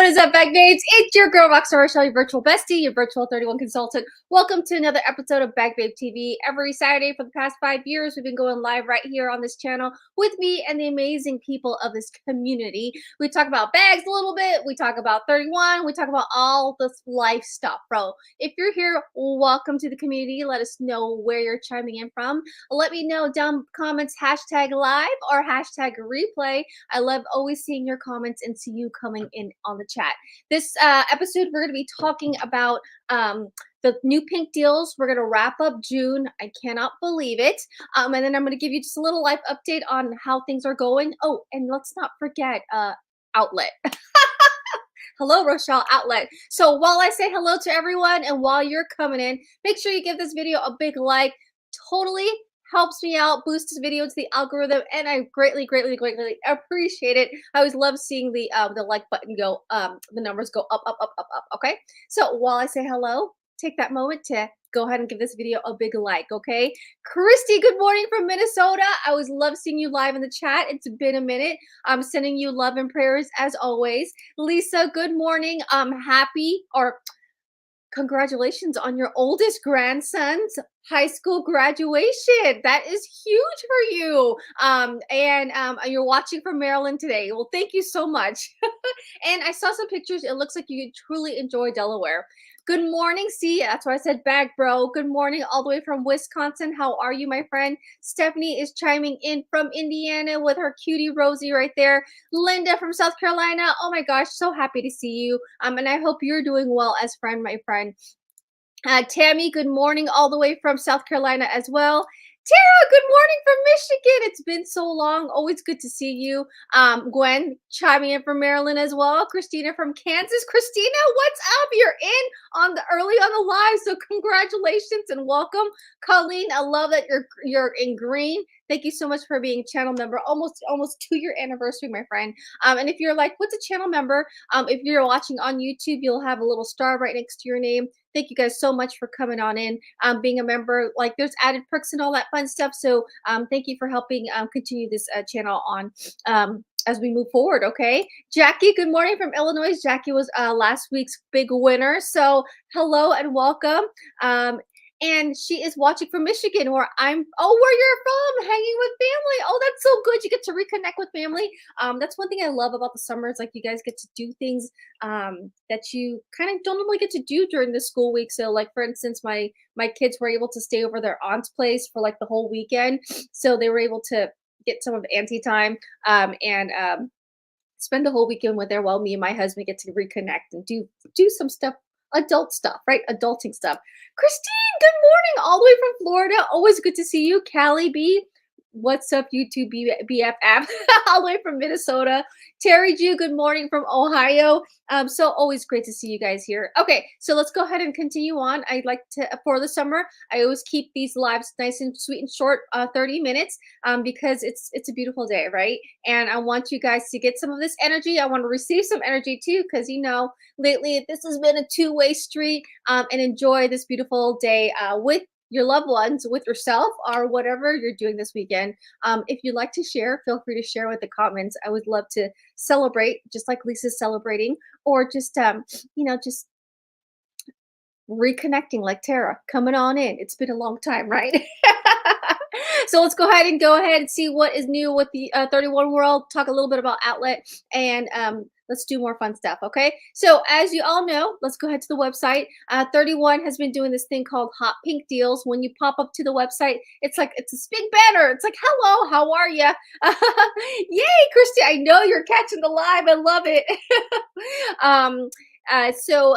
What is up, Bag Babes? It's your girl, Rockstar Rochelle, your virtual bestie, your virtual 31 consultant. Welcome to another episode of Bag Babe TV. Every Saturday for the past 5 years, we've been going live right here on this channel with me and the amazing people of this community. We talk about bags a little bit. We talk about 31. We talk about all this life stuff, bro. If you're here, welcome to the community. Let us know where you're chiming in from. Let me know down comments, hashtag live or hashtag replay. I love always seeing your comments and see you coming in on the chat. This episode, we're going to be talking about the new pink deals. We're going to wrap up June. I cannot believe it. And then I'm going to give you just a little life update on how things are going. Oh, and let's not forget Outlet. Hello, Rochelle Outlet. So while I say hello to everyone and while you're coming in, make sure you give this video a big like. Totally helps me out, boosts this video to the algorithm, and I greatly appreciate it. I always love seeing the like button go, the numbers go up. Okay, so while I say hello, take that moment to go ahead and give this video a big like. Okay, Christy, good morning from Minnesota. I always love seeing you live in the chat. It's been a minute. I'm sending you love and prayers as always. Lisa, good morning. Happy or congratulations on your oldest grandson's high school graduation. That is huge for you. And you're watching from Maryland today. Well, thank you so much. And I saw some pictures. It looks like you truly enjoy Delaware. Good morning. See, that's why I said bag, bro. Good morning all the way from Wisconsin. How are you, my friend? Stephanie is chiming in from Indiana with her cutie Rosie right there. Linda from South Carolina. Oh my gosh, so happy to see you. And I hope you're doing well as friend, my friend. Tammy, good morning all the way from South Carolina as well. Tara, good morning from Michigan. It's been so long. Always good to see you. Gwen chiming in from Maryland as well. Christina from Kansas. Christina, what's up? You're in on the early on the live, so congratulations and welcome. Colleen, I love that you're in green. Thank you so much for being a channel member. Almost 2-year anniversary, my friend. And if you're like, what's a channel member? If you're watching on YouTube, you'll have a little star right next to your name. Thank you guys so much for coming on in, being a member. Like, there's added perks and all that fun stuff. So thank you for helping continue this channel on as we move forward. Okay, Jackie, good morning from Illinois. Jackie was last week's big winner. So hello and welcome. And she is watching from Michigan, where where you're from, hanging with family. Oh, that's so good. You get to reconnect with family. That's one thing I love about the summer. It's like you guys get to do things that you kind of don't normally get to do during the school week. So like, for instance, my kids were able to stay over their aunt's place for like the whole weekend. So they were able to get some of auntie time and spend the whole weekend with her while me and my husband get to reconnect and do some stuff. Adult stuff, right? Adulting stuff. Christine, good morning, all the way from Florida. Always good to see you. Callie B, what's up, YouTube BFF, all the way from Minnesota. Terry Jew, good morning from Ohio. So always great to see you guys here. Okay, so let's go ahead and continue on. I'd like to, for the summer, I always keep these lives nice and sweet and short, 30 minutes, because it's a beautiful day, right? And I want you guys to get some of this energy. I want to receive some energy too, because lately this has been a two-way street, and enjoy this beautiful day with your loved ones, with yourself, or whatever you're doing this weekend. If you'd like to share, feel free to share with the comments. I would love to celebrate, just like Lisa's celebrating, or just just reconnecting like Tara, coming on in. It's been a long time, right? So let's go ahead and see what is new with the 31 world, talk a little bit about Outlet, and let's do more fun stuff, okay? So as you all know, let's go ahead to the website. 31 has been doing this thing called Hot Pink Deals. When you pop up to the website, it's this big banner. It's like, hello, how are you? Yay, Christy, I know you're catching the live. I love it. So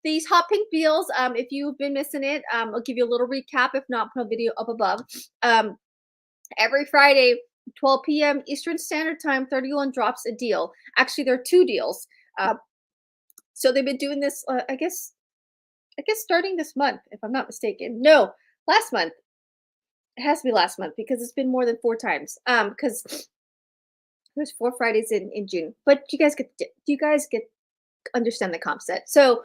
these hot pink deals, if you've been missing it, I'll give you a little recap. If not, put a video up above. Every Friday, 12 p.m. Eastern Standard Time, 31 drops a deal. Actually, there are 2 deals. So they've been doing this, I guess starting this month, if I'm not mistaken. No, last month. It has to be last month because it's been more than 4 times. Because there's 4 Fridays in June. But you guys get understand the comp set. So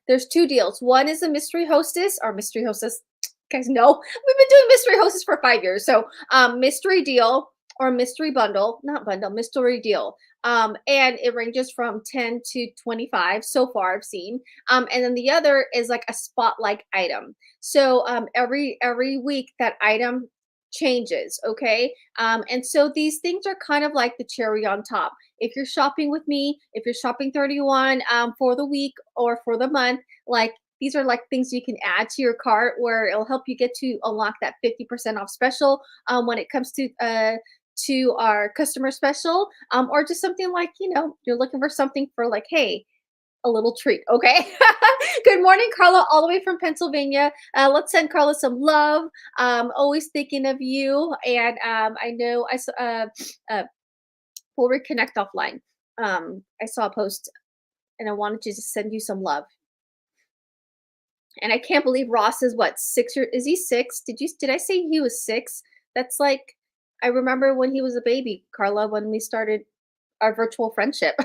there's 2 deals. One is a mystery hostess. Guys know we've been doing mystery hostess for 5 years. So mystery deal or mystery bundle, not bundle, mystery deal. And it ranges from 10 to 25 so far I've seen. And then the other is like a spotlight item. So every week that item changes, okay? And so these things are kind of like the cherry on top. If you're shopping with me, if you're shopping 31 for the week or for the month, like these are like things you can add to your cart where it'll help you get to unlock that 50% off special when it comes to our customer special, or just something like, you're looking for something for like, hey, a little treat. Okay. Good morning, Carla, all the way from Pennsylvania. Let's send Carla some love. Always thinking of you. And I know uh, we'll reconnect offline. I saw a post and I wanted to just send you some love. And I can't believe Ross is what, 6 years? Is he 6? Did I say he was 6? That's like, I remember when he was a baby, Carla, when we started our virtual friendship.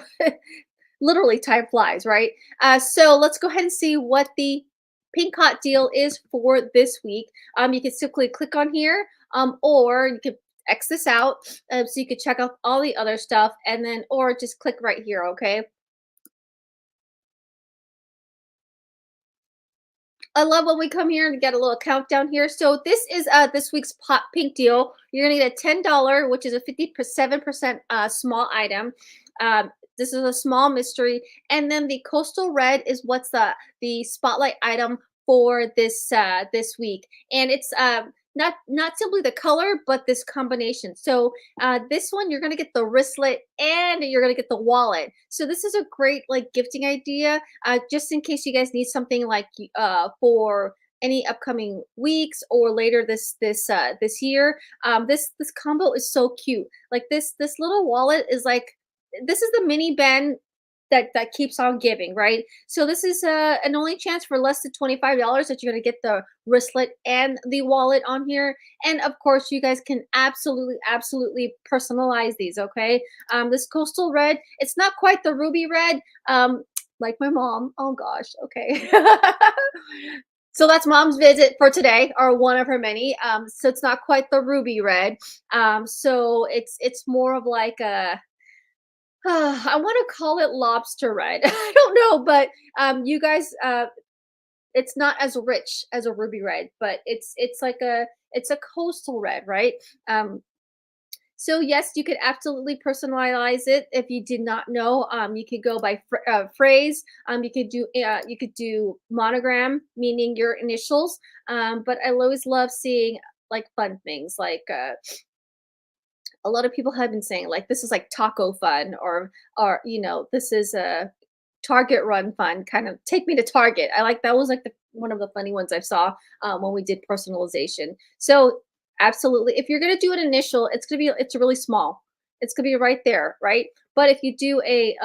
Literally, time flies, right? So let's go ahead and see what the pink hot deal is for this week. You can simply click on here, or you can X this out, so you can check out all the other stuff, and then or just click right here. Okay. I love when we come here and get a little countdown here. So this is this week's pop pink deal. You're gonna get a $10, which is a 57% small item. This is a small mystery, and then the coastal red is what's the spotlight item for this week, and it's not simply the color, but this combination. So this one you're gonna get the wristlet and you're gonna get the wallet. So this is a great like gifting idea, just in case you guys need something like for any upcoming weeks or later this year. This combo is so cute. Like this little wallet is like, this is the mini Ben that keeps on giving, right? So this is an only chance for less than $25 that you're gonna get the wristlet and the wallet on here. And of course, you guys can absolutely personalize these. Okay, this coastal red, it's not quite the ruby red, like my mom. Oh gosh, okay. So that's mom's visit for today, or one of her many. So it's not quite the ruby red. So it's more of like a, I want to call it lobster red. I don't know, but you guys, it's not as rich as a ruby red, but it's like it's a coastal red, right? Um, so yes, you could absolutely personalize it. If you did not know, you could go by phrase. You could do monogram, meaning your initials. But I always love seeing like fun things like a lot of people have been saying like this is like taco fun, or this is a Target run fun, kind of take me to Target. I like that was like one of the funny ones I saw when we did personalization. So absolutely, if you're gonna do an initial, it's really small. It's gonna be right there, right? But if you do a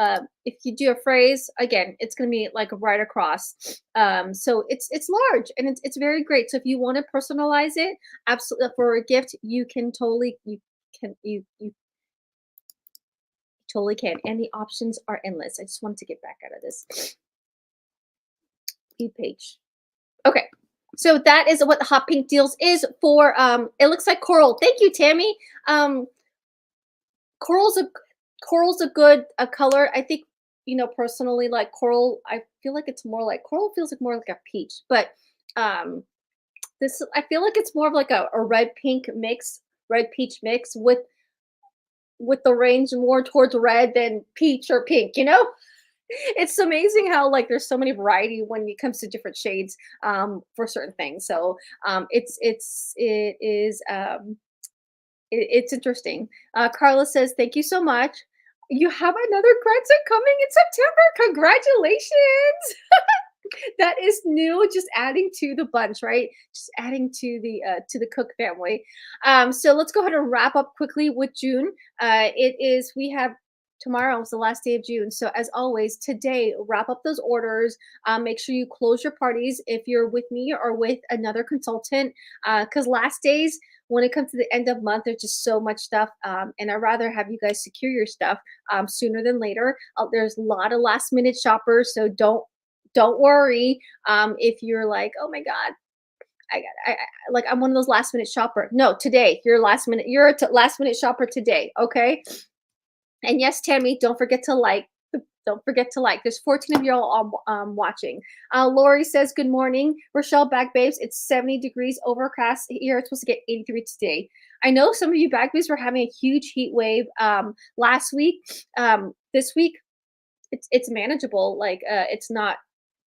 phrase, again, it's gonna be like right across. So it's large and it's very great. So if you want to personalize it, absolutely for a gift, you totally can, and the options are endless. I just wanted to get back out of this page. Okay, so that is what the hot pink deals is for. It looks like coral. Thank you, Tammy. um coral's a coral's a good color. I think, personally, like coral, I feel like it's more like coral feels like more like a peach, but um this, I feel like it's more of like a red pink mix, red peach mix with the range more towards red than peach or pink. It's amazing how like there's so many variety when it comes to different shades for certain things. So it's interesting. Carla says thank you so much. You have another grandson coming in September. Congratulations. That is new, just adding to the bunch, right? Just adding to the Cook family. So let's go ahead and wrap up quickly with June. We have tomorrow is the last day of June. So as always, today wrap up those orders. Make sure you close your parties if you're with me or with another consultant, because last days, when it comes to the end of month, there's just so much stuff, and I'd rather have you guys secure your stuff sooner than later. There's a lot of last minute shoppers, so don't worry if you're like, oh my god, Like I'm one of those last minute shopper. No, today you're last minute. You're a last minute shopper today. Okay. And yes, Tammy, don't forget to like. Don't forget to like. There's 14 of you all watching. Lori says, good morning. Rochelle, back babes. It's 70 degrees overcast here. It's supposed to get 83 today. I know some of you back babes were having a huge heat wave last week. This week, it's manageable. Like it's not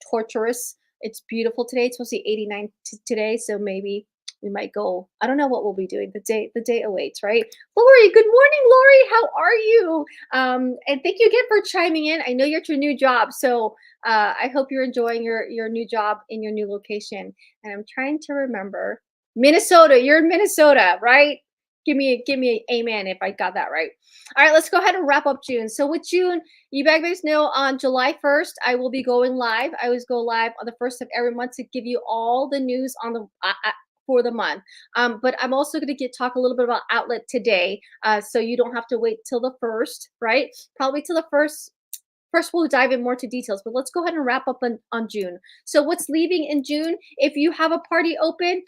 torturous. It's beautiful today. It's supposed to be 89 today, so maybe we might go. I don't know what we'll be doing. The day awaits, right? Lori, good morning, Lori. How are you? And thank you again for chiming in. I know you're at your new job, so I hope you're enjoying your new job in your new location. And I'm trying to remember Minnesota. You're in Minnesota, right? Give me an amen if I got that right. All right, let's go ahead and wrap up June. So with June, you bag babes know on July 1st, I will be going live. I always go live on the first of every month to give you all the news on the for the month. But I'm also going to talk a little bit about outlet today, so you don't have to wait till the first, right? Probably till the first. First, we'll dive in more to details, but let's go ahead and wrap up on June. So what's leaving in June? If you have a party open,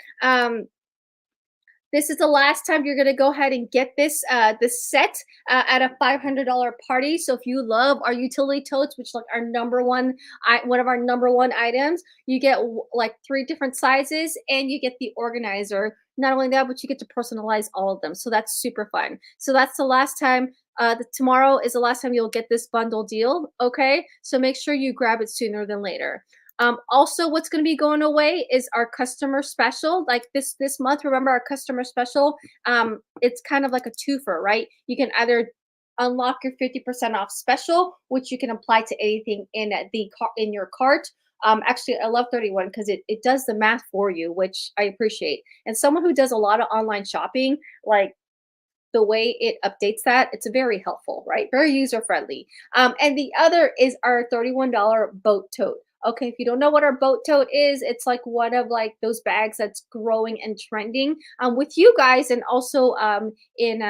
this is the last time you're gonna go ahead and get this set at a $500 party. So if you love our utility totes, which like our number one, one of our number one items, you get like 3 different sizes, and you get the organizer. Not only that, but you get to personalize all of them. So that's super fun. So that's the last time. Tomorrow is the last time you'll get this bundle deal. Okay, so make sure you grab it sooner than later. Also, what's going to be going away is our customer special. Like this month, remember our customer special? It's kind of like a twofer, right? You can either unlock your 50% off special, which you can apply to anything in your cart. Actually, I love 31 because it does the math for you, which I appreciate. And someone who does a lot of online shopping, like the way it updates that, it's very helpful, right? Very user friendly. And the other is our $31 boat tote. Okay, if you don't know what our boat tote is, it's like one of like those bags that's growing and trending with you guys, and also in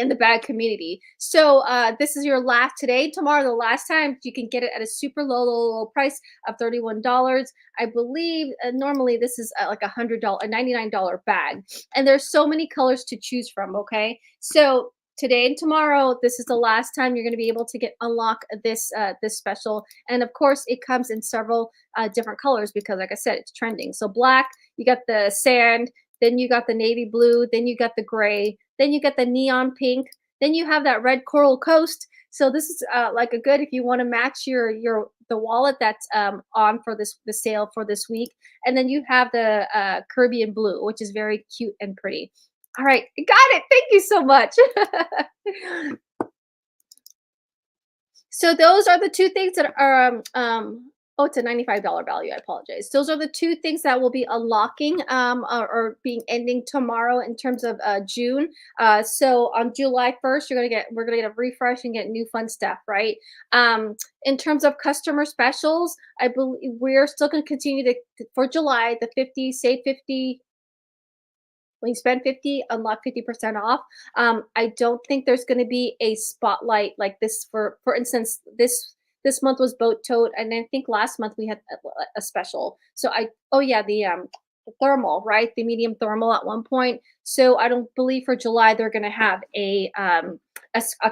the bag community. So this is your last today, tomorrow, the last time you can get it at a super low price of $31. I believe normally this is like a $99 bag, and there's so many colors to choose from. Okay, so today and tomorrow, this is the last time you're going to be able to unlock this special. And of course, it comes in several different colors because, like I said, it's trending. So black, you got the sand, then you got the navy blue, then you got the gray, then you get the neon pink. Then you have that red coral coast. So this is like a good if you want to match the wallet that's on for the sale for this week. And then you have the Caribbean blue, which is very cute and pretty. All right, got it. Thank you so much. So those are the 2 things that are oh, it's a $95 value. I apologize. Those are the 2 things that will be unlocking or being ending tomorrow in terms of June. So on July 1st, we're gonna get a refresh and get new fun stuff, right? In terms of customer specials, I believe we're still gonna continue for July, the 50, save 50. When you spend 50, unlock 50% off. I don't think there's going to be a spotlight like this for instance, this month was boat tote, and I think last month we had a special. So oh yeah, the thermal, right? The medium thermal at one point. So I don't believe for July they're going to have a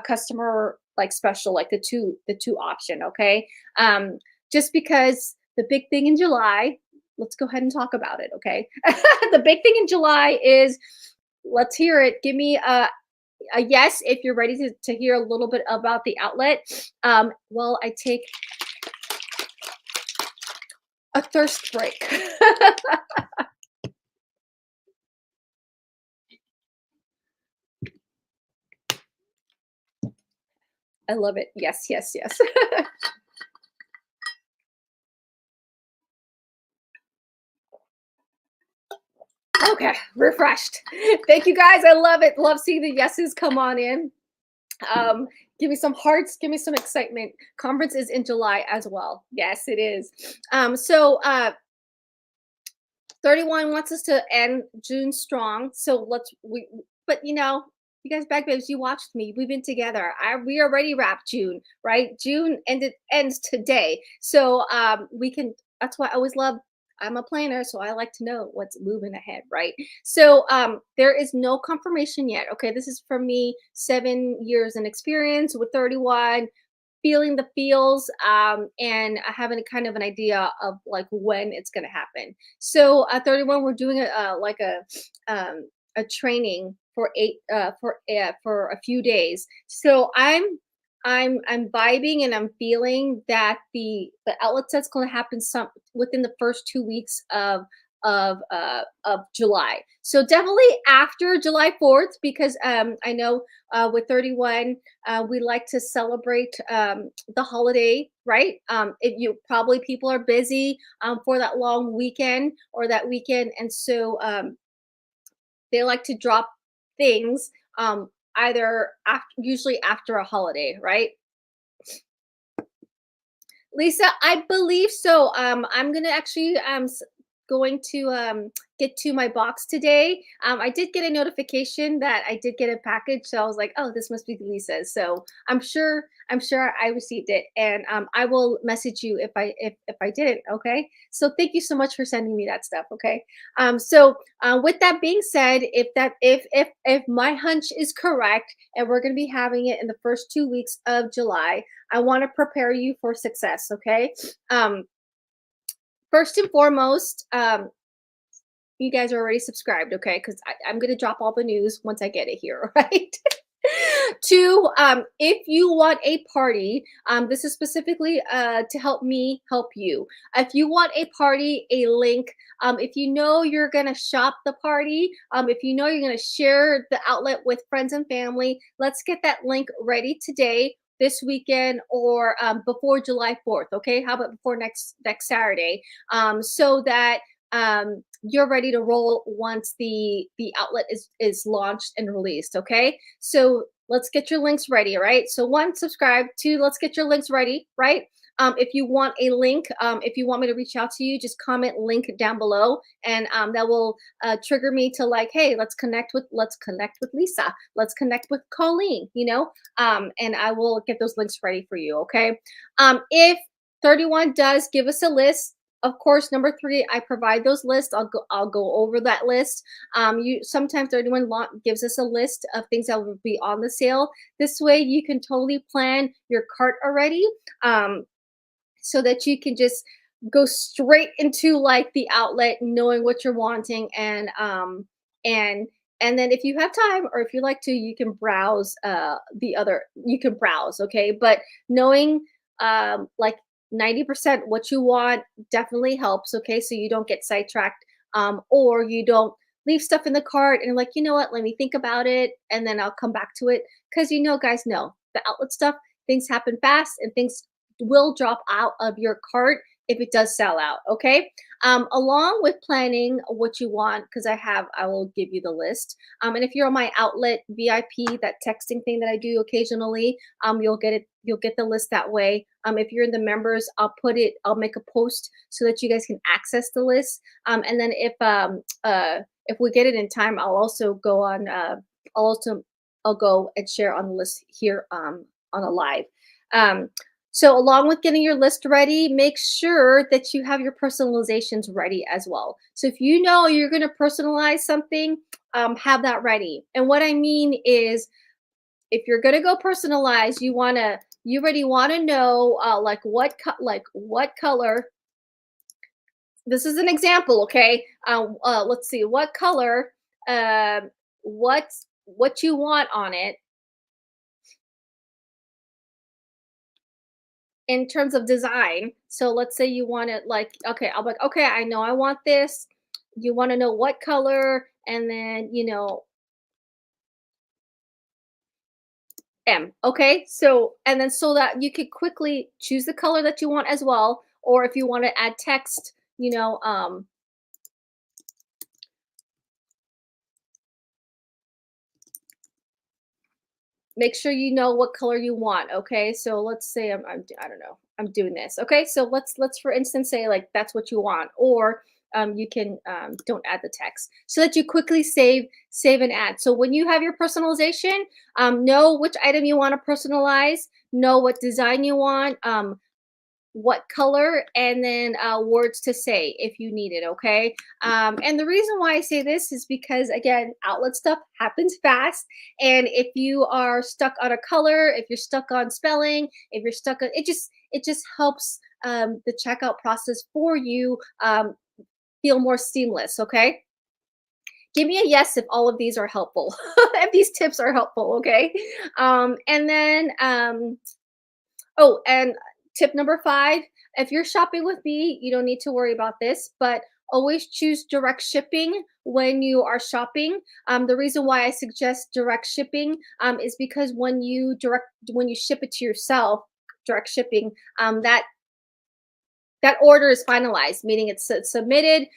customer like special like the two option, okay? Just because the big thing in July, let's go ahead and talk about it, okay? The big thing in July is, let's hear it. Give me a yes if you're ready to hear a little bit about the outlet. Well, I take a thirst break. I love it. Yes, yes, yes. Okay, refreshed. Thank you guys. I love it. Love seeing the yeses come on in. Give me some hearts, give me some excitement. Conference is in July as well. Yes, it is. So 31 wants us to end June strong. So but you know, you guys back babes, you watched me. We've been together. We already wrapped June, right? June ends today. So we can, that's why I always love I'm a planner, so I like to know what's moving ahead, right? So there is no confirmation yet. Okay, this is from me, 7 years in experience with 31, feeling the feels, and having a kind of an idea of like when it's going to happen. So at 31, we're doing a training for for a few days. So I'm vibing and I'm feeling that the outlet set's going to happen some within the first 2 weeks of July. So definitely after July 4th, because I know with 31 we like to celebrate the holiday, right? If you probably people are busy for that long weekend or that weekend, and so they like to drop things either after, usually after a holiday, right? Lisa, I believe so. I'm gonna actually going to get to my box today. I did get a notification that I did get a package, so I was like, "Oh, this must be Lisa's." So I'm sure I received it, and I will message you if I didn't. Okay. So thank you so much for sending me that stuff. Okay. So with that being said, if my hunch is correct, and we're gonna be having it in the first 2 weeks of July, I want to prepare you for success, okay? Um, First and foremost, you guys are already subscribed, okay? Because I'm going to drop all the news once I get it here, right? Two, if you want a party, this is specifically to help me help you. If you want a party, a link, if you know you're going to shop the party, if you know you're going to share the outlet with friends and family, let's get that link ready today, this weekend, or before July 4th. Okay, how about before next Saturday, so that you're ready to roll once the outlet is launched and released. Okay, so let's get your links ready. Right, so one, subscribe. Two, let's get your links ready. Right, if you want a link, if you want me to reach out to you, just comment link down below, and that will trigger me to like, hey, let's connect with Lisa, let's connect with Colleen, and I will get those links ready for you. Okay, if 31 does give us a list, of course, number three, I provide those lists. I'll go over that list. You sometimes 31 gives us a list of things that will be on the sale. This way you can totally plan your cart already, so that you can just go straight into like the outlet knowing what you're wanting, and and then if you have time, or if you like to, you can browse you can browse, okay? But knowing like 90% what you want definitely helps, okay? So you don't get sidetracked, or you don't leave stuff in the cart and you're like, you know what, let me think about it and then I'll come back to it. Because guys know the outlet stuff, things happen fast and things will drop out of your cart if it does sell out. Okay, along with planning what you want, because I will give you the list, and if you're on my outlet VIP, that texting thing that I do occasionally, you'll get the list that way. If you're in the members, I'll make a post so that you guys can access the list, and then if we get it in time, I'll also I'll go and share on the list here on a live. um, so along with getting your list ready, make sure that you have your personalizations ready as well. So if you know you're going to personalize something, have that ready. And what I mean is, if you're going to go personalize, you already want to know like what color. This is an example, okay? Let's see what color, uh, what you want on it in terms of design. So let's say you want it like, okay, I'll be like, okay, I know I want this. You want to know what color, and then M. Okay, so and then so that you could quickly choose the color that you want as well, or if you want to add text, make sure you know what color you want. Okay, so let's say I don't know, I'm doing this. Okay, so let's for instance say like that's what you want, or you can don't add the text, so that you quickly save and add. So when you have your personalization, know which item you want to personalize, know what design you want, what color, and then words to say if you need it, okay? And the reason why I say this is because, again, outlet stuff happens fast. And if you are stuck on a color, if you're stuck on spelling, if you're stuck on it just helps the checkout process for you feel more seamless, okay? Give me a yes if all of these are helpful, if these tips are helpful, okay? And then oh, and tip number 5, if you're shopping with me, you don't need to worry about this, but always choose direct shipping when you are shopping. The reason why I suggest direct shipping is because when you ship it to yourself, direct shipping, that order is finalized, meaning it's submitted.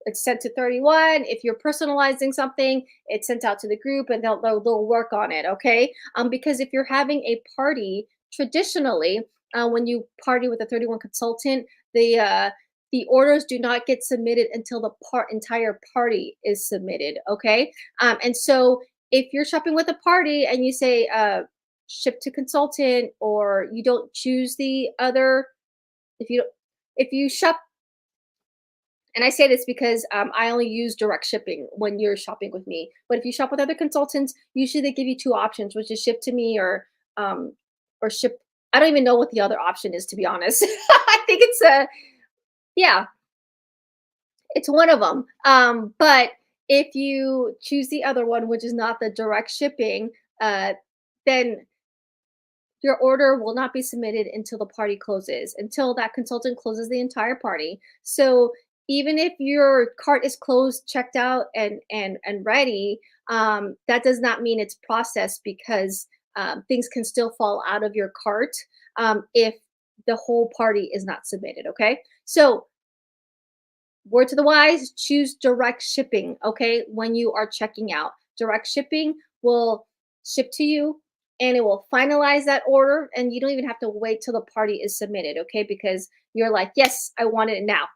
It's sent to 31. If you're personalizing something, it's sent out to the group, and they'll work on it. Okay. Because if you're having a party, traditionally, when you party with a 31 consultant, the orders do not get submitted until the entire party is submitted. Okay. And so if you're shopping with a party and you say ship to consultant, or you don't choose the other, if you if you shop, and I say this because I only use direct shipping when you're shopping with me, but if you shop with other consultants, usually they give you two options, which is ship to me, um or ship. I don't even know what the other option is, to be honest. I think it's a, yeah, it's one of them. But if you choose the other one, which is not the direct shipping, then your order will not be submitted until the party closes, until that consultant closes the entire party. So even if your cart is closed, checked out, and ready, that does not mean it's processed, because things can still fall out of your cart if the whole party is not submitted. Okay, so word to the wise, choose direct shipping, okay? When you are checking out, direct shipping will ship to you, and it will finalize that order, and you don't even have to wait till the party is submitted, okay? Because you're like, yes, I want it now.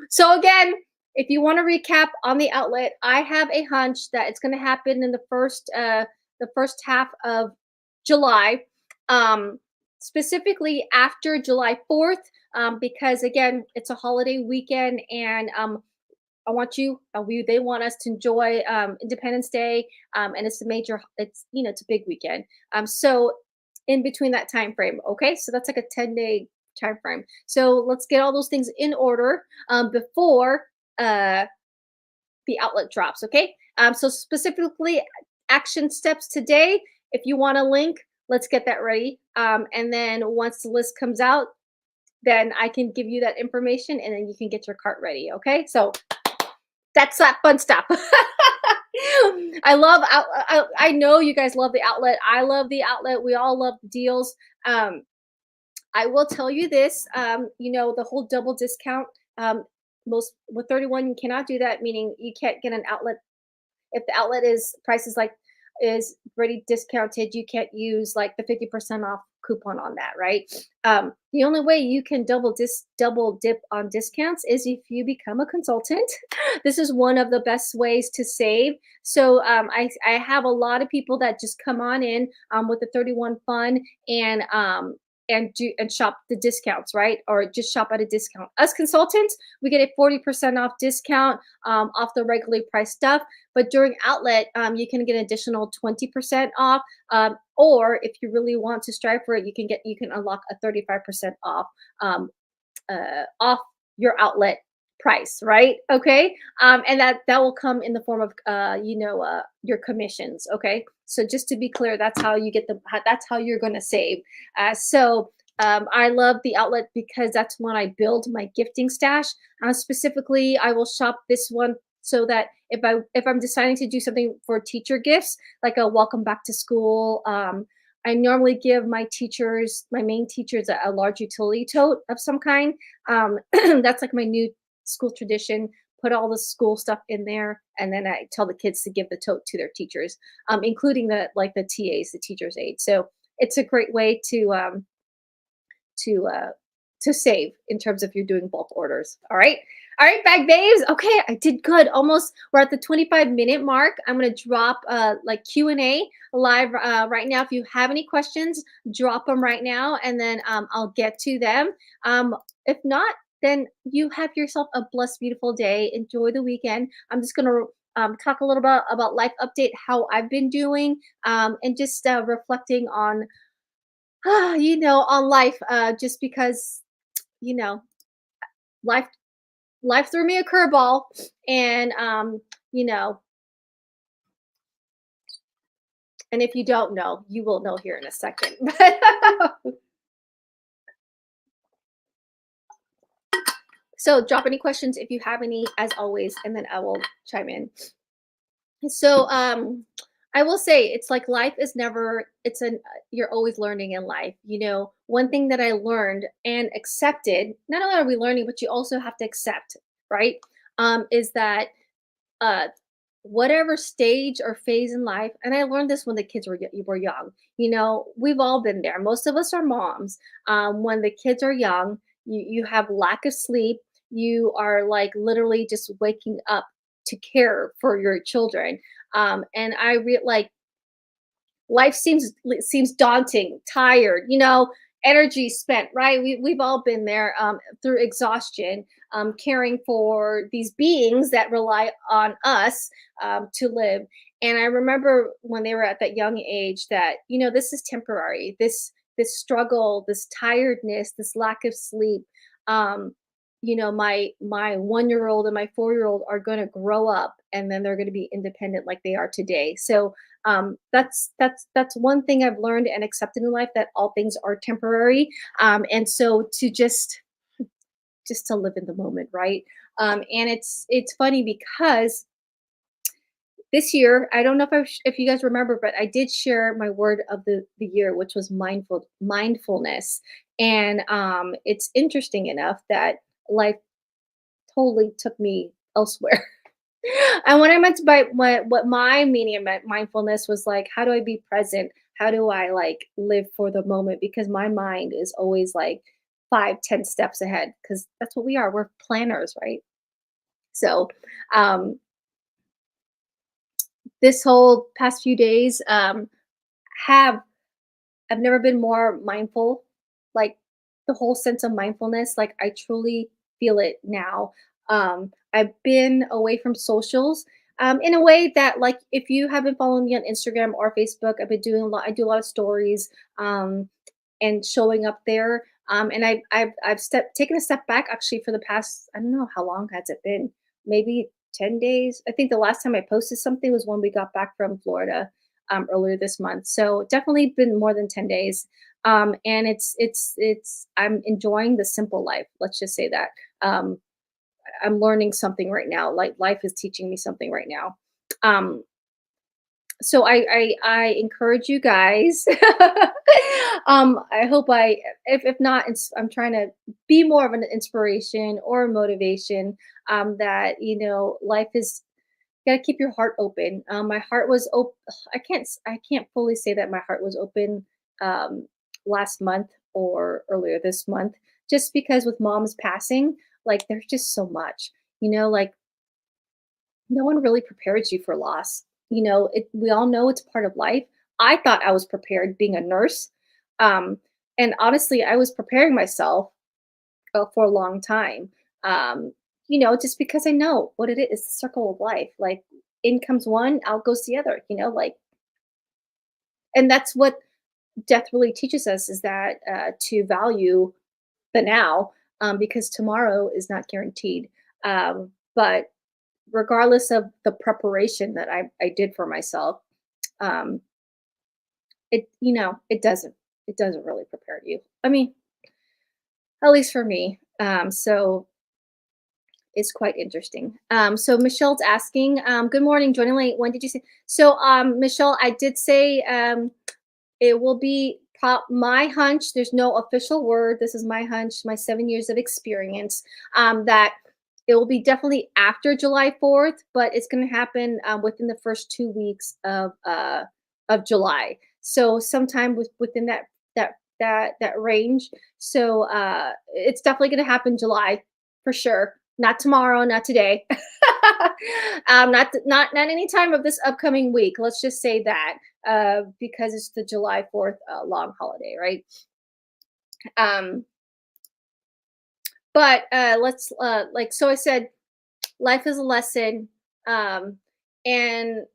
So again, if you want to recap on the outlet, I have a hunch that it's going to happen in the first half of July, specifically after July 4th, because again, it's a holiday weekend, and I want you, they want us to enjoy Independence Day, and it's a major, it's a big weekend. So in between that time frame, okay, so that's like a 10-day time frame. So let's get all those things in order before uh, the outlet drops, okay? So specifically, action steps today. If you want a link, let's get that ready. And then once the list comes out, then I can give you that information, and then you can get your cart ready, okay? So that's that fun stuff. I know you guys love the outlet. I love the outlet. We all love the deals. Um, I will tell you this, the whole double discount. Most with 31, you cannot do that. Meaning you can't get an outlet if the outlet is price is already discounted. You can't use like the 50% off coupon on that, right? The only way you can double dip on discounts is if you become a consultant. This is one of the best ways to save. So I have a lot of people that just come on in with the 31 fun, and shop the discounts, right? Or just shop at a discount. Us consultants, we get a 40% off discount off the regularly priced stuff. But during outlet, you can get an additional 20% off. Or if you really want to strive for it, you can unlock a 35% off your outlet price, right? Okay, and that will come in the form of your commissions. Okay, so just to be clear, that's how you're going to save. So I love the outlet because that's when I build my gifting stash. Specifically, I will shop this one so that if I'm deciding to do something for teacher gifts, like a welcome back to school, I normally give my main teachers, a large utility tote of some kind. That's like my new school tradition. Put all the school stuff in there, and then I tell the kids to give the tote to their teachers, including the TAs, the teachers' aid. So it's a great way to to save in terms of you're doing bulk orders. All right. All right, bag babes. Okay, I did good. Almost we're at the 25-minute mark. I'm gonna drop like Q&A live right now. If you have any questions, drop them right now and then I'll get to them. If not, then you have yourself a blessed, beautiful day. Enjoy the weekend. I'm just gonna talk a little bit about life update, how I've been doing, and just reflecting on on life, just because, you know, life life threw me a curveball, and you know, and if you don't know, you will know here in a second. So drop any questions if you have any, as always, and then I will chime in. So I will say it's like life is never it's an you're always learning in life. One thing that I learned and accepted, not only are we learning, but you also have to accept, right? Is that uh whatever stage or phase in life, and I learned this when the kids were young. We've all been there. Most of us are moms. When the kids are young, you have lack of sleep. You are like literally just waking up to care for your children. And like life seems daunting, tired, energy spent, right? We've all been there, through exhaustion, caring for these beings that rely on us, to live. And I remember when they were at that young age that, this is temporary. This struggle, this tiredness, this lack of sleep. My 1-year old and my 4-year old are going to grow up, and then they're going to be independent like they are today. So that's one thing I've learned and accepted in life, that all things are temporary. And so to just to live in the moment, right? And it's funny because this year, I don't know if you guys remember, but I did share my word of the year, which was mindfulness. And it's interesting enough that life totally took me elsewhere. And what I meant by what my meaning of mindfulness was, like, how do I be present? How do I like live for the moment? Because my mind is always like 5, 10 steps ahead, because that's what we are. We're planners, right? So um this whole past few days, have I've never been more mindful. Like, the whole sense of mindfulness, like, I truly feel it now. I've been away from socials, in a way that, like, if you have been following me on Instagram or Facebook, I've been doing a lot. I do a lot of stories, and showing up there. And I've taken a step back, actually, for the past, I don't know how long has it been, maybe 10 days. I think the last time I posted something was when we got back from Florida, earlier this month. So definitely been more than 10 days. And it's I'm enjoying the simple life. Let's just say that. I'm learning something right now. Like, life is teaching me something right now. Um, so I encourage you guys. I hope if not, I'm trying to be more of an inspiration or motivation. That life is, you gotta keep your heart open. My heart was open. I can't fully say that my heart was open, um, last month or earlier this month, just because with mom's passing, like, there's just so much. Like, no one really prepares you for loss. We all know it's part of life. I thought I was prepared being a nurse. Um, and honestly, I was preparing myself, for a long time. Just because I know what it is, the circle of life. Like, in comes one, out goes the other, like, and that's what death really teaches us, is that, to value the now, because tomorrow is not guaranteed. But regardless of the preparation that I did for myself, um, it doesn't really prepare you. I mean, at least for me. So it's quite interesting. So Michelle's asking, good morning, joining late. When did you say? So Michelle, I did say, it will be my hunch. There's no official word. This is my hunch, my 7 years of experience. That it will be definitely after July 4th, but it's going to happen, within the first 2 weeks of July. So sometime within that that range. So it's definitely going to happen July for sure. Not tomorrow, not today. Not any time of this upcoming week. Let's just say that because it's the July 4th long holiday, right? Um, but let's like so I said, life is a lesson, and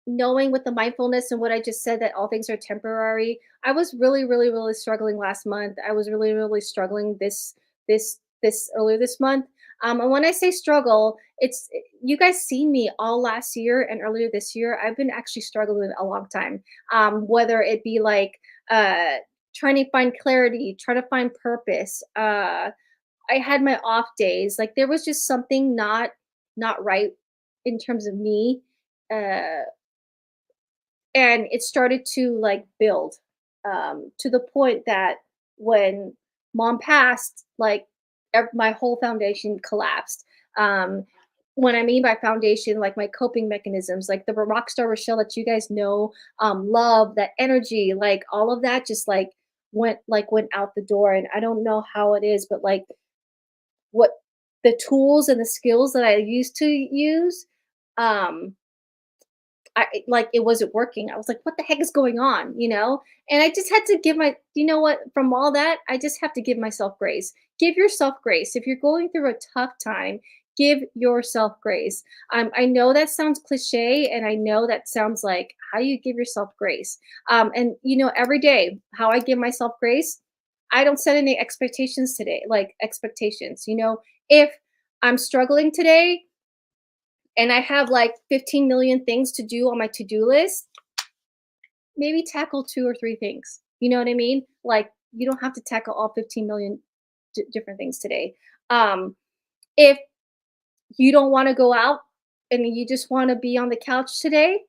knowing with the mindfulness and what I just said that all things are temporary. I was really, really, really struggling last month. I was really, really struggling this earlier this month. And when I say struggle, you guys seen me all last year and earlier this year. I've been actually struggling a long time. Whether it be like uh trying to find clarity, trying to find purpose. I had my off days. Like there was just something not right in terms of me. Uh and it started to like build to the point that when mom passed, like my whole foundation collapsed. um when I mean by foundation, like my coping mechanisms, like the Rockstar Rochelle that you guys know, love, that energy, like all of that just went out the door. And I don't know how it is, but like what the tools and the skills that I used to use, um like it wasn't working. I was like, what the heck is going on? And I just had to give what, from all that, I just have to give myself grace. Give yourself grace. If you're going through a tough time, give yourself grace. I know that sounds cliche, and I know that sounds like, how do you give yourself grace? And every day, how I give myself grace, I don't set any expectations today, like expectations. If I'm struggling today, and I have like 15 million things to do on my to-do list, maybe tackle 2 or 3 things. You know what I mean? Like you don't have to tackle all 15 million different things today. If you don't want to go out and you just want to be on the couch today,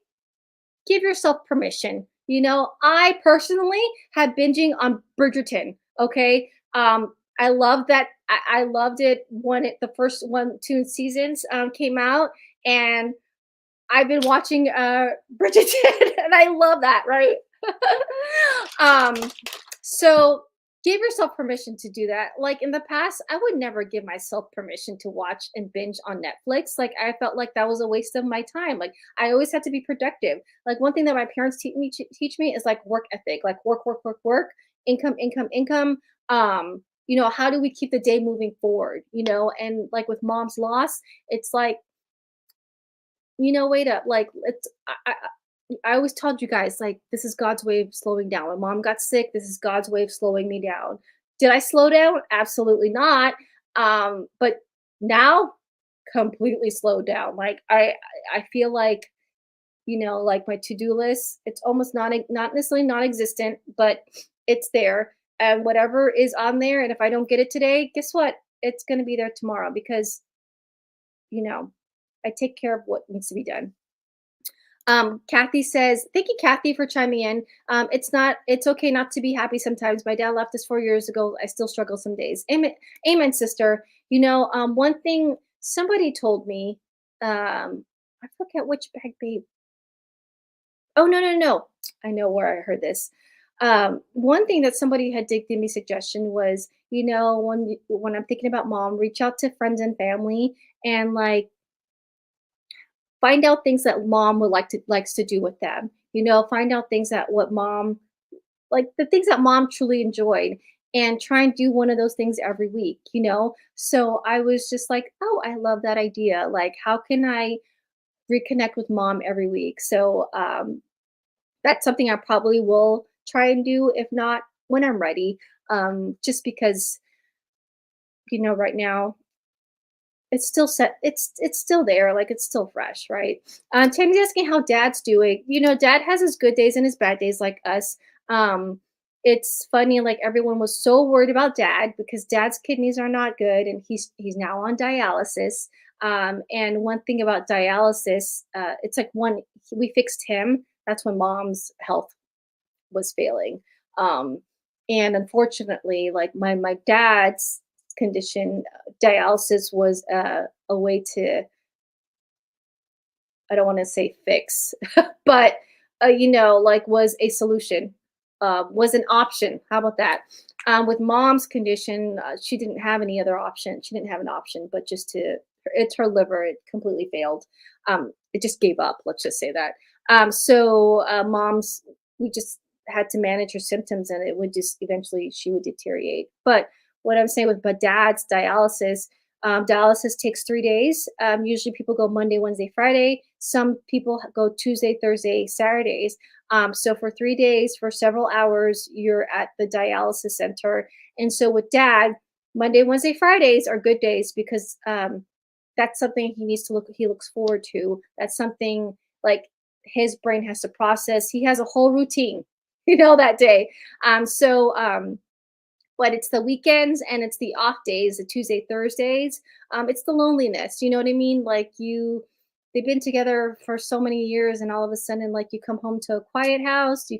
give yourself permission. I personally had binging on Bridgerton. Okay. I love that. I loved it when the first 2 seasons came out, and I've been watching Bridgerton, and I love that, right? um, so give yourself permission to do that. Like in the past, I would never give myself permission to watch and binge on Netflix. Like I felt like that was a waste of my time. Like I always had to be productive. Like one thing that my parents teach me is like work ethic, like work, work, work, work, income, income, income. How do we keep the day moving forward? And like with mom's loss, it's like, wait up. Like I always told you guys, like, this is God's way of slowing down. When mom got sick, this is God's way of slowing me down. Did I slow down? Absolutely not. But now, completely slowed down. Like I feel like, like my to-do list, it's almost not necessarily non-existent, but it's there. And whatever is on there, and if I don't get it today, guess what? It's gonna be there tomorrow because, you know, I take care of what needs to be done. Kathy says, thank you, Kathy, for chiming in. It's okay not to be happy sometimes. My dad left us 4 years ago. I still struggle some days. Amen, amen, sister. One thing somebody told me, I forget which bag babe. Oh, no, no, no. I know where I heard this. One thing that somebody had did give me suggestion was, when I'm thinking about mom, reach out to friends and family, and like find out things that mom likes to do with them. Find out things that what mom, like the things that mom truly enjoyed, and try and do one of those things every week. So I was just like, oh, I love that idea. Like, how can I reconnect with mom every week? So that's something I probably will try and do, if not when I'm ready. Just because, right now it's still set. It's still there, like it's still fresh, right? Tammy's asking how dad's doing. Dad has his good days and his bad days, like us. Um, it's funny, like everyone was so worried about dad because dad's kidneys are not good, and he's now on dialysis. And one thing about dialysis, it's like one we fixed him. That's when mom's health was failing. Um, and unfortunately, like my dad's condition, dialysis was a way to, I don't want to say fix, but like was a solution. was an option. How about that? With mom's condition, she didn't have any other option. She didn't have an option, but just to it's her liver. It completely failed. It just gave up. Let's just say that. Mom's we just had to manage her symptoms, and it would just eventually she would deteriorate. But what I'm saying with my dad's dialysis, dialysis takes 3 days. Usually people go Monday, Wednesday, Friday. Some people go Tuesday, Thursday, Saturdays. So for 3 days, for several hours, you're at the dialysis center. And so with dad, Monday, Wednesday, Fridays are good days because that's something he looks forward to. That's something like his brain has to process. He has a whole routine, that day. But it's the weekends and it's the off days, the Tuesday, Thursdays. It's the loneliness. You know what I mean? They've been together for so many years, and all of a sudden, like you come home to a quiet house. You,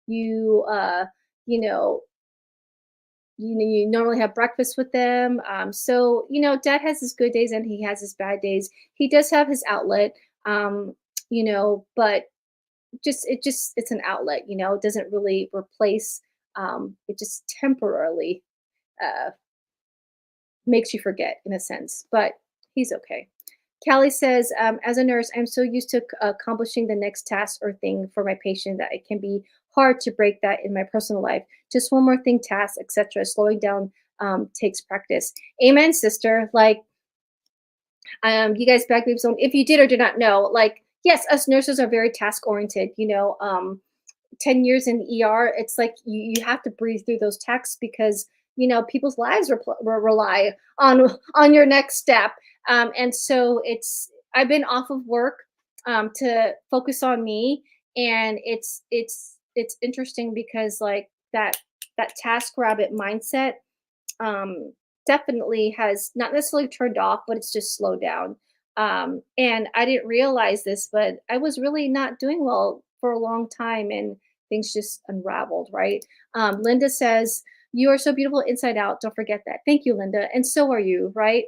you know, you normally have breakfast with them. Dad has his good days and he has his bad days. He does have his outlet, but it's an outlet. It doesn't really replace. It just temporarily uh, makes you forget in a sense, but he's okay. Callie says, as a nurse, I'm so used to accomplishing the next task or thing for my patient that it can be hard to break that in my personal life. Just one more thing, task, etc. Slowing down takes practice. Amen, sister. You guys back babes on. If you did or did not know, yes, us nurses are very task oriented. 10 years in the ER, it's like you have to breathe through those texts because people's lives rely on your next step. And so I've been off of work to focus on me, and it's interesting because that task rabbit mindset um, definitely has not necessarily turned off, but it's just slowed down. And I didn't realize this, but I was really not doing well for a long time, and things just unraveled, right? Linda says, "You are so beautiful inside out. Don't forget that." Thank you, Linda. And so are you, right?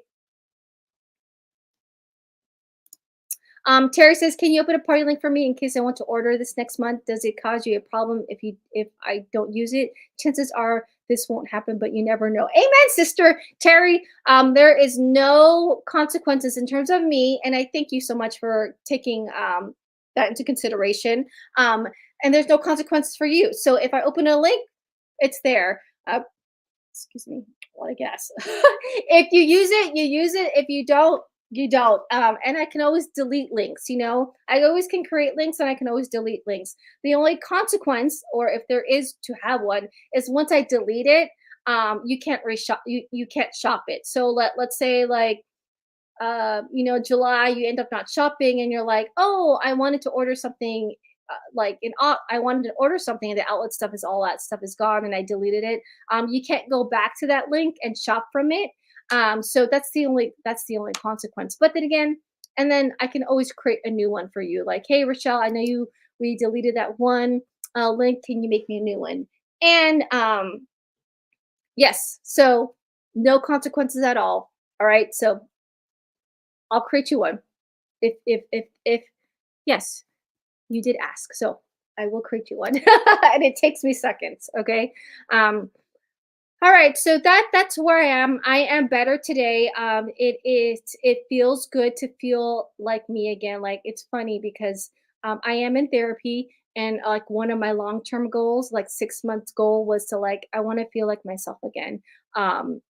Terry says, "Can you open a party link for me in case I want to order this next month? Does it cause you a problem if I don't use it? Chances are this won't happen, but you never know." Amen, sister Terry. There is no consequences in terms of me, and I thank you so much for taking that into consideration. And there's no consequences for you. So if I open a link, it's there. Excuse me, a lot of gas. If you use it, you use it. If you don't, you don't. And I can always delete links. I always can create links and I can always delete links. The only consequence, or if there is to have one, is once I delete it, you can't reshop. You can't shop it. So let's say July, you end up not shopping and you're like, oh, I wanted to order something I wanted to order something and the outlet stuff is all that stuff is gone and I deleted it. You can't go back to that link and shop from it. So that's the only consequence. But then again, and then I can always create a new one for you. Like, hey, Rochelle, I know we deleted that one link. Can you make me a new one? And yes, so no consequences at all. All right. So I'll create you one. If yes, you did ask, so I will create you one, and it takes me seconds. Okay. All right. So that's where I am. I am better today. It feels good to feel like me again. Like it's funny because I am in therapy, and like one of my long term goals, like 6 months goal, was to I want to feel like myself again. Um,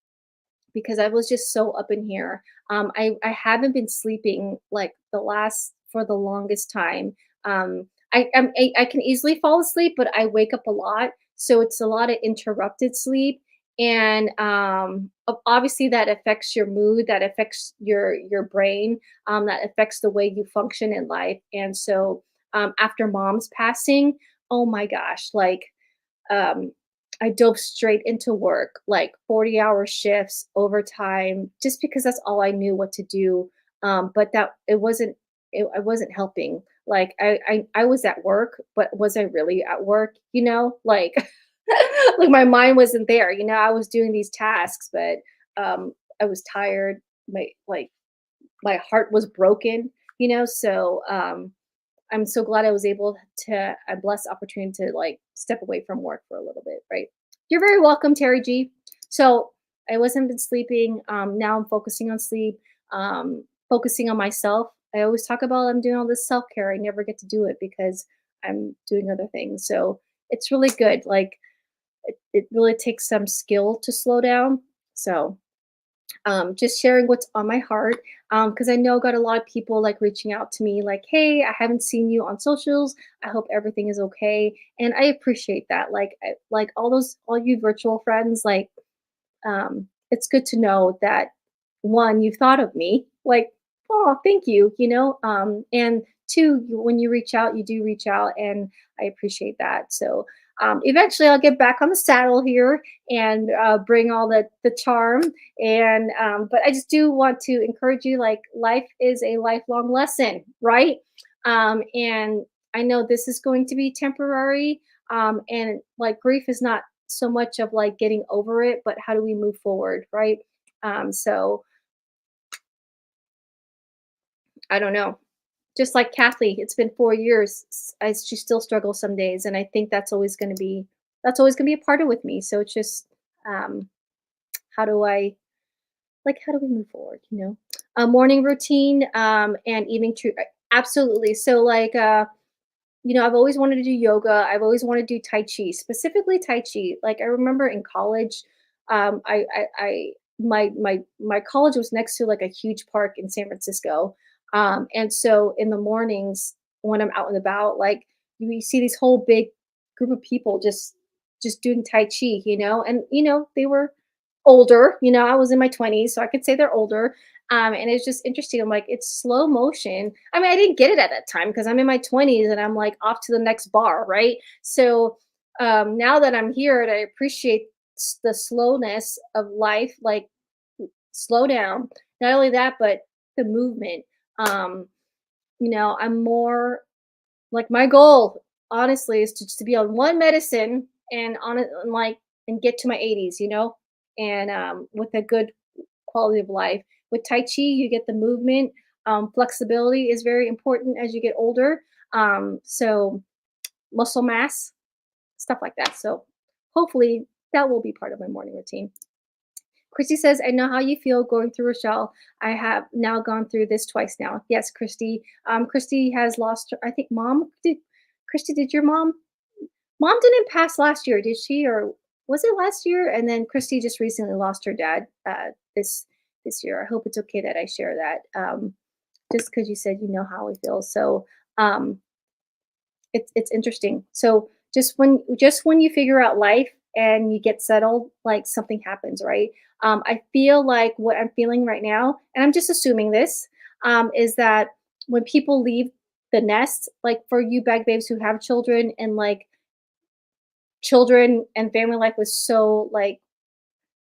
because I was just so up in here. I haven't been sleeping like for the longest time. I can easily fall asleep, but I wake up a lot, so it's a lot of interrupted sleep, and obviously that affects your mood, that affects your brain, that affects the way you function in life. And so after mom's passing, oh my gosh, um, I dove straight into work, like 40-hour shifts, overtime, just because that's all I knew what to do. But that I wasn't helping. I was at work, but was I really at work? Like my mind wasn't there. I was doing these tasks, but I was tired. My heart was broken. So I'm so glad I was able to a blessed opportunity to like step away from work for a little bit, right? You're very welcome, Terry G. So I wasn't been sleeping. Now I'm focusing on sleep, focusing on myself. I always talk about I'm doing all this self care. I never get to do it because I'm doing other things. So it's really good. Like it really takes some skill to slow down. So just sharing what's on my heart because I know got a lot of people like reaching out to me like, hey, I haven't seen you on socials, I hope everything is okay, and I appreciate that. Like like all you virtual friends, like it's good to know that one, you've thought of me, like, oh, thank you, and two, when you reach out, you do reach out, and I appreciate that. So eventually, I'll get back on the saddle here and bring all the charm. And but I just do want to encourage you, like, life is a lifelong lesson, right? And I know this is going to be temporary, and like grief is not so much of like getting over it, but how do we move forward, right? So I don't know. Just like Kathy, it's been 4 years. She still struggles some days, and I think that's always gonna be a part of with me. So it's just um, how do I how do we move forward? A morning routine and evening true. Absolutely. So I've always wanted to do yoga. I've always wanted to do Tai Chi, specifically Tai Chi. Like I remember in college, I my college was next to like a huge park in San Francisco, and so in the mornings when I'm out and about, like you see these whole big group of people just doing Tai Chi, and they were older. I was in my 20s, so I could say they're older, and it's just interesting. I'm like, it's slow motion. I mean, I didn't get it at that time because I'm in my 20s and I'm like off to the next bar, right? So now that I'm here and I appreciate the slowness of life, like slow down. Not only that, but the movement. Um, I'm more like my goal, honestly, is to just to be on one medicine and on it, and like and get to my 80s, and with a good quality of life. With Tai Chi, you get the movement. Flexibility is very important as you get older. So muscle mass, stuff like that. So hopefully that will be part of my morning routine. Christy says, I know how you feel going through Rochelle. I have now gone through this twice now. Yes, Christy. Christy has lost her, I think mom did. Christy, did your mom didn't pass last year, did she? Or was it last year? And then Christy just recently lost her dad this year. I hope it's okay that I share that. Just because you said you know how we feel. So um it's interesting. So just when you figure out life and you get settled, like something happens, right? I feel like what I'm feeling right now, and I'm just assuming this, is that when people leave the nest, like for you bag babes who have children, and like children and family life was so like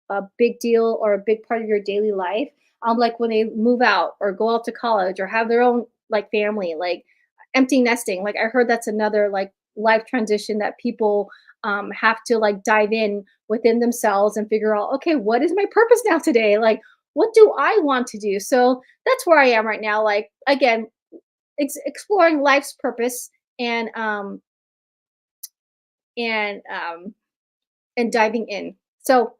a big deal or a big part of your daily life, like when they move out or go out to college or have their own like family, like empty nesting, like I heard that's another like life transition that people have to like dive in within themselves and figure out, okay, what is my purpose now today, like what do I want to do? So that's where I am right now, like again, exploring life's purpose and and um and diving in. So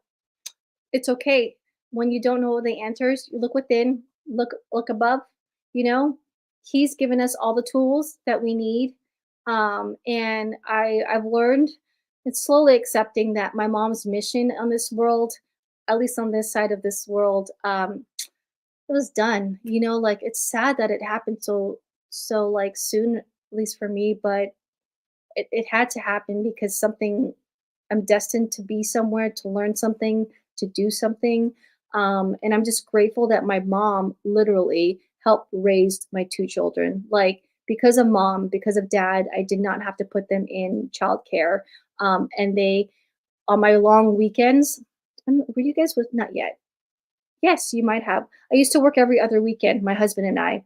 it's okay when you don't know the answers. You look within, look above. You know, He's given us all the tools that we need, and I've learned and slowly accepting that my mom's mission on this world, at least on this side of this world, it was done. Like it's sad that it happened so like soon, at least for me, but it had to happen because something I'm destined to be somewhere, to learn something, to do something. And I'm just grateful that my mom literally helped raise my two children. Like, because of mom, because of dad, I did not have to put them in childcare. And they, on my long weekends, were you guys with? Not yet. Yes, you might have. I used to work every other weekend, my husband and I.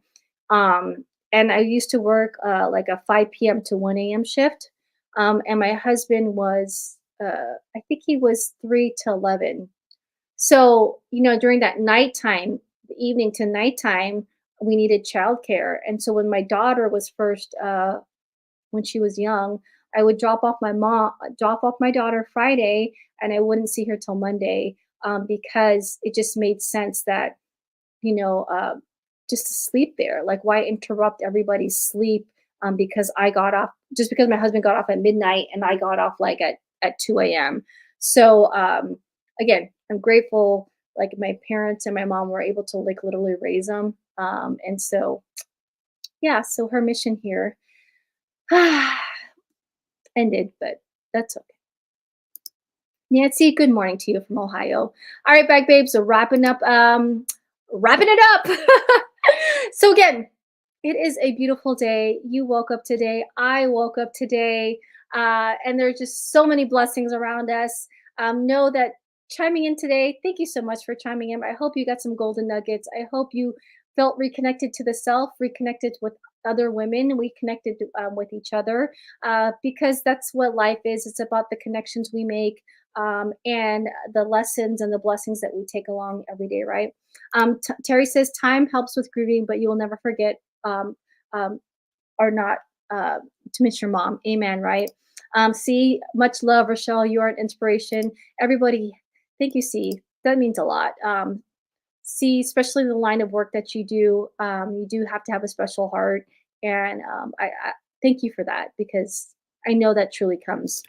And I used to work like a 5 p.m. to 1 a.m. shift. And my husband was, I think he was 3 to 11. So, during that nighttime, the evening to nighttime, we needed childcare. And so when my daughter was first, when she was young, I would drop off my daughter Friday, and I wouldn't see her till Monday, because it just made sense that, you know, just to sleep there. Like, why interrupt everybody's sleep? Because I got off, just because my husband got off at midnight and I got off like at 2 a.m. So again, I'm grateful. Like, my parents and my mom were able to like literally raise them. And so yeah, so her mission here ended, but that's okay. Nancy, good morning to you from Ohio. All right, bag babes, so wrapping it up. So again, it is a beautiful day. You woke up today. I woke up today. And there's just so many blessings around us. Know that chiming in today, thank you so much for chiming in. I hope you got some golden nuggets. I hope you felt reconnected to the self, reconnected with other women, reconnected with each other, because that's what life is. It's about the connections we make, and the lessons and the blessings that we take along every day, right? Terry says, time helps with grieving, but you will never forget, um, um, or not, to miss your mom. Amen, right? See, much love, Rochelle. You are an inspiration. Everybody, thank you, C. That means a lot. See, especially the line of work that you do have to have a special heart. And I thank you for that, because I know that truly comes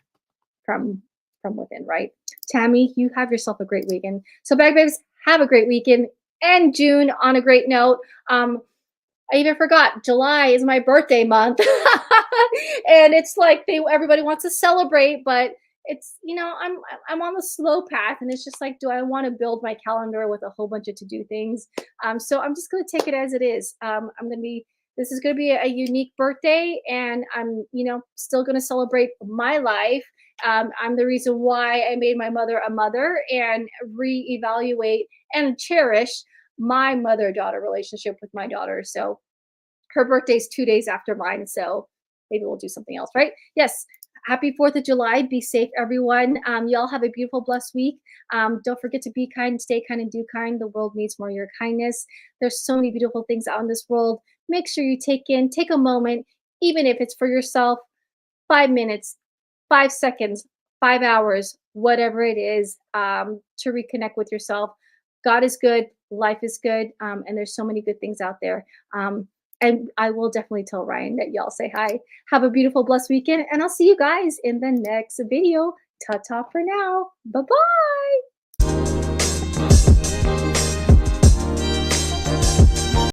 from from within, right? Tammy, you have yourself a great weekend. So, bag babes, have a great weekend and June on a great note. I even forgot July is my birthday month, and it's like everybody wants to celebrate, but it's, I'm on the slow path, and it's just like, do I want to build my calendar with a whole bunch of to do things? So I'm just gonna take it as it is. I'm gonna be This is gonna be a unique birthday, and I'm, still gonna celebrate my life. I'm the reason why I made my mother a mother, and reevaluate and cherish my mother daughter relationship with my daughter. So her birthday's 2 days after mine. So maybe we'll do something else, right? Yes. Happy 4th of July. Be safe, everyone. Y'all have a beautiful, blessed week. Don't forget to be kind, stay kind, and do kind. The world needs more of your kindness. There's so many beautiful things out in this world. Make sure you take a moment, even if it's for yourself, 5 minutes, 5 seconds, 5 hours, whatever it is, to reconnect with yourself. God is good, life is good, and there's so many good things out there. And I will definitely tell Ryan that y'all say hi. Have a beautiful, blessed weekend, and I'll see you guys in the next video. Ta ta for now. Bye bye.